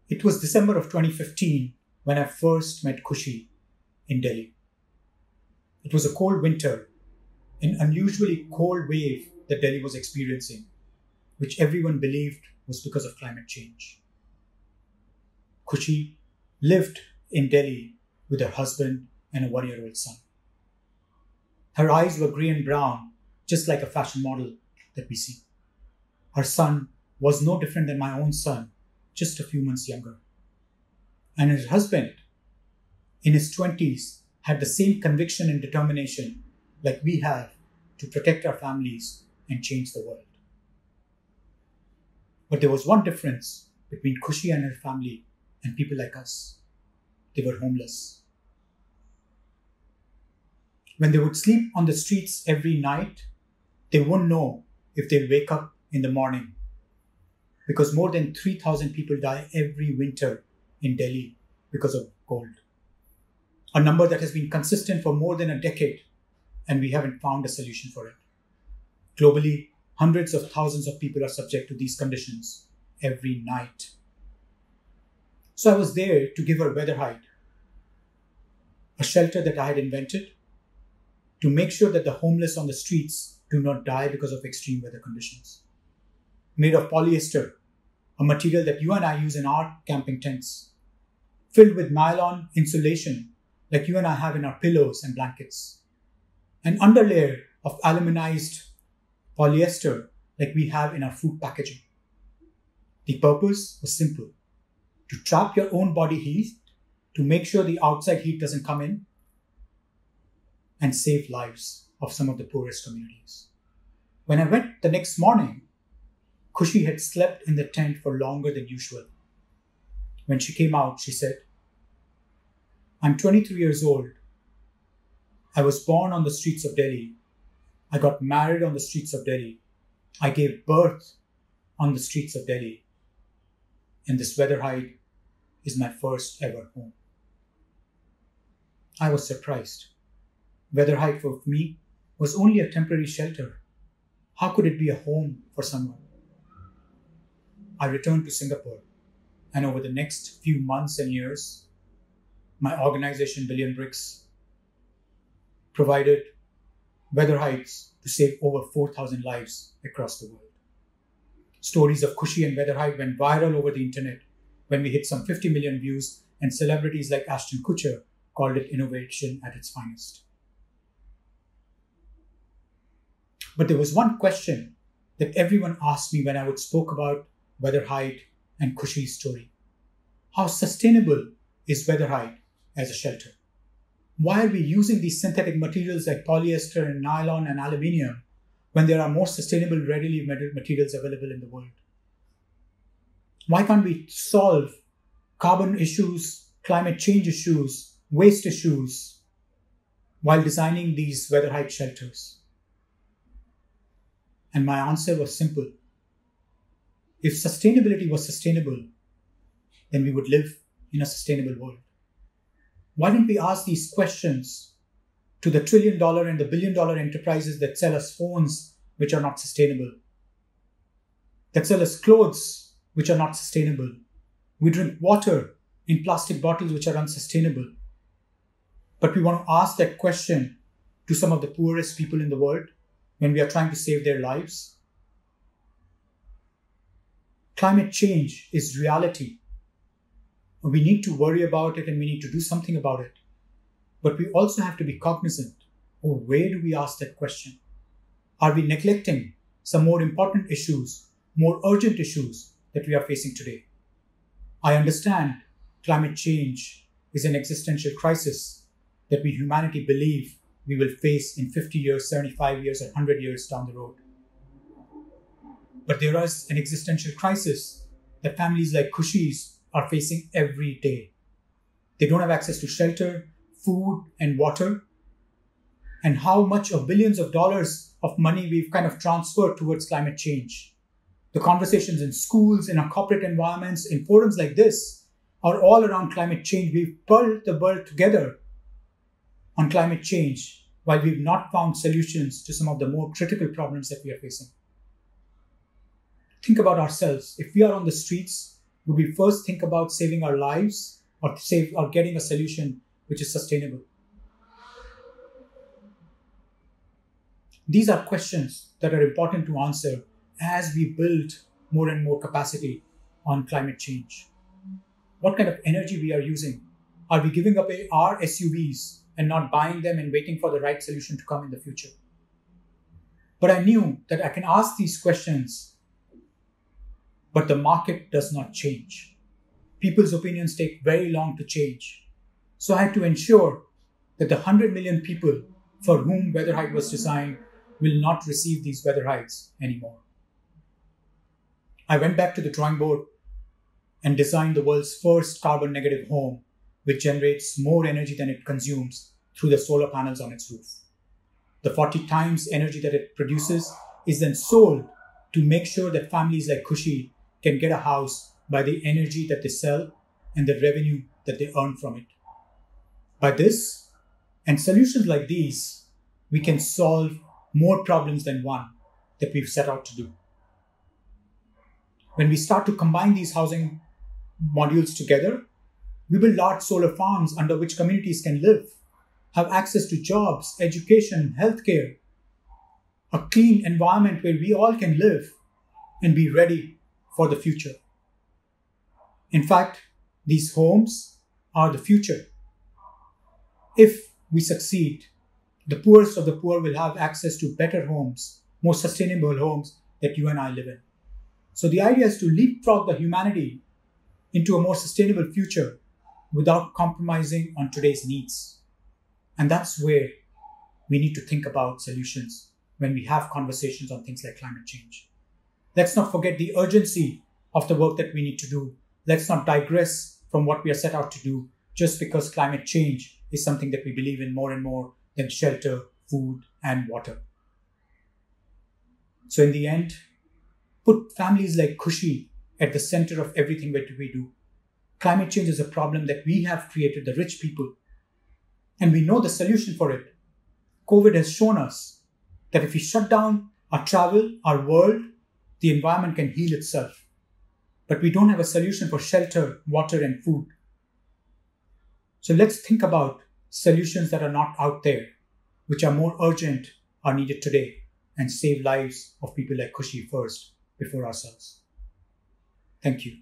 It was December of 2015 when I first met Khushi in Delhi. It was a cold winter, an unusually cold wave that Delhi was experiencing, which everyone believed was because of climate change. Khushi lived in Delhi with her husband and a 1-year-old son. Her eyes were grey and brown, just like a fashion model that we see. Her son was no different than my own son, just a few months younger. And her husband, in his 20s, had the same conviction and determination like we have to protect our families and change the world. But there was one difference between Khushi and her family and people like us. They were homeless. When they would sleep on the streets every night, they wouldn't know if they'll wake up in the morning, because more than 3,000 people die every winter in Delhi because of cold. A number that has been consistent for more than a decade, and we haven't found a solution for it. Globally, hundreds of thousands of people are subject to these conditions every night. So I was there to give her weather hide, a shelter that I had invented to make sure that the homeless on the streets do not die because of extreme weather conditions. Made of polyester, a material that you and I use in our camping tents, filled with nylon insulation like you and I have in our pillows and blankets, an underlayer of aluminized polyester like we have in our food packaging. The purpose was simple: to trap your own body heat, to make sure the outside heat doesn't come in, and save lives of some of the poorest communities. When I went the next morning, Khushi had slept in the tent for longer than usual. When she came out, she said, "I'm 23 years old. I was born on the streets of Delhi. I got married on the streets of Delhi. I gave birth on the streets of Delhi. And this weather hide is my first ever home." I was surprised. Weather hide for me was only a temporary shelter. How could it be a home for someone? I returned to Singapore, and over the next few months and years, my organization BillionBricks provided weather hides to save over 4,000 lives across the world. Stories of Khushi and weather hide went viral over the internet when we hit some 50 million views, and celebrities like Ashton Kutcher called it innovation at its finest. But there was one question that everyone asked me when I would spoke about weather hide and Khushi's story. How sustainable is weather hide as a shelter? Why are we using these synthetic materials like polyester and nylon and aluminium when there are more sustainable, readily made materials available in the world? Why can't we solve carbon issues, climate change issues, waste issues while designing these weather hide shelters? And my answer was simple. If sustainability was sustainable, then we would live in a sustainable world. Why didn't we ask these questions to the $1 trillion and the $1 billion enterprises that sell us phones which are not sustainable, that sell us clothes which are not sustainable? We drink water in plastic bottles which are unsustainable. But we want to ask that question to some of the poorest people in the world when we are trying to save their lives? Climate change is reality. We need to worry about it and we need to do something about it. But we also have to be cognizant of where do we ask that question? Are we neglecting some more important issues, more urgent issues that we are facing today? I understand climate change is an existential crisis that we humanity believe we will face in 50 years, 75 years, or 100 years down the road. But there is an existential crisis that families like Khushi's are facing every day. They don't have access to shelter, food, and water. And how much of billions of dollars of money we've kind of transferred towards climate change. The conversations in schools, in our corporate environments, in forums like this are all around climate change. We've pulled the world together on climate change while we've not found solutions to some of the more critical problems that we are facing. Think about ourselves. If we are on the streets, would we first think about saving our lives or getting a solution which is sustainable? These are questions that are important to answer as we build more and more capacity on climate change. What kind of energy we are using? Are we giving up our SUVs and not buying them and waiting for the right solution to come in the future? But I knew that I can ask these questions, but the market does not change. People's opinions take very long to change. So I had to ensure that the 100 million people for whom Weatherhide was designed will not receive these Weatherhides anymore. I went back to the drawing board and designed the world's first carbon negative home, which generates more energy than it consumes through the solar panels on its roof. The 40 times energy that it produces is then sold to make sure that families like Khushi can get a house by the energy that they sell and the revenue that they earn from it. By this and solutions like these, we can solve more problems than one that we've set out to do. When we start to combine these housing modules together, we build large solar farms under which communities can live, have access to jobs, education, healthcare, a clean environment where we all can live and be ready for the future. In fact, these homes are the future. If we succeed, the poorest of the poor will have access to better homes, more sustainable homes that you and I live in. So the idea is to leapfrog the humanity into a more sustainable future without compromising on today's needs. And that's where we need to think about solutions when we have conversations on things like climate change. Let's not forget the urgency of the work that we need to do. Let's not digress from what we are set out to do just because climate change is something that we believe in more and more than shelter, food, and water. So in the end, put families like Khushi at the center of everything that we do. Climate change is a problem that we have created, the rich people, and we know the solution for it. COVID has shown us that if we shut down our travel, our world, the environment can heal itself. But we don't have a solution for shelter, water, and food. So let's think about solutions that are not out there, which are more urgent, are needed today, and save lives of people like Khushi first before ourselves. Thank you.